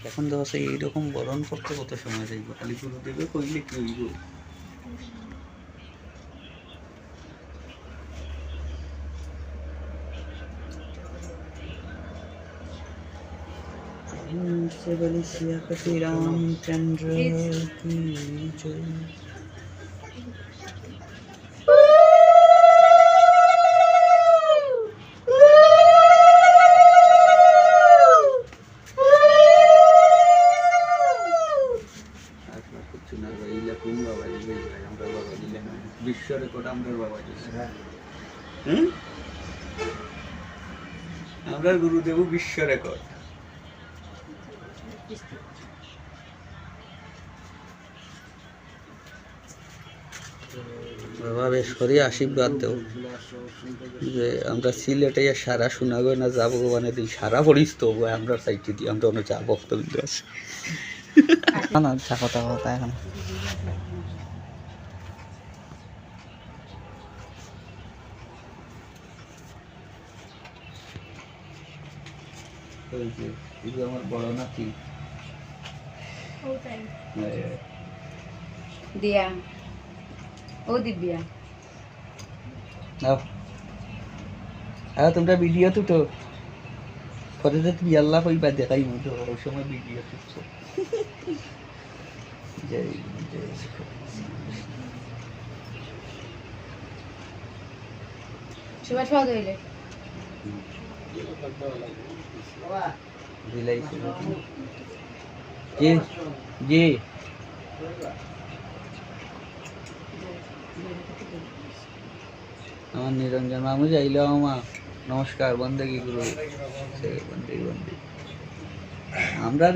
এখন তো আছে এইরকম বরণ করতে কত সময় যাইব, খালি গুরুদেবে কইলে কি হইব? से बलि सियापति रामचंद्र की जय। বিশ্ব রেকর্ড আমরা বাবা দিছে, আমরা গুরুদেব বিশ্ব রেকর্ড। বাবা বেশ করে আশীর্বাদ দেও যে আমরা সিলেটে সারা শোনাবো না যাবো, মানে সারা পড়িস তো আমরা সাইটে দিয়ে আমরা অনেক যা বক্তব্য আছে না যা কথা কথা এখন আমার বড় নাতি দিয়া ও দিব্যা হ্যাঁ তোমরা ভিডিও তো পরে যে তুমি আল্লাহ কইবা দেখাই মতো ওই সময় ভিডিও তুলছো। জয় জয় সুভাষ পাওয়া হইলে জি জি আমার নিরঞ্জন মামু যাইল আমা নমস্কার বন্দেগী গুরু বন্দে বন্দে আমরা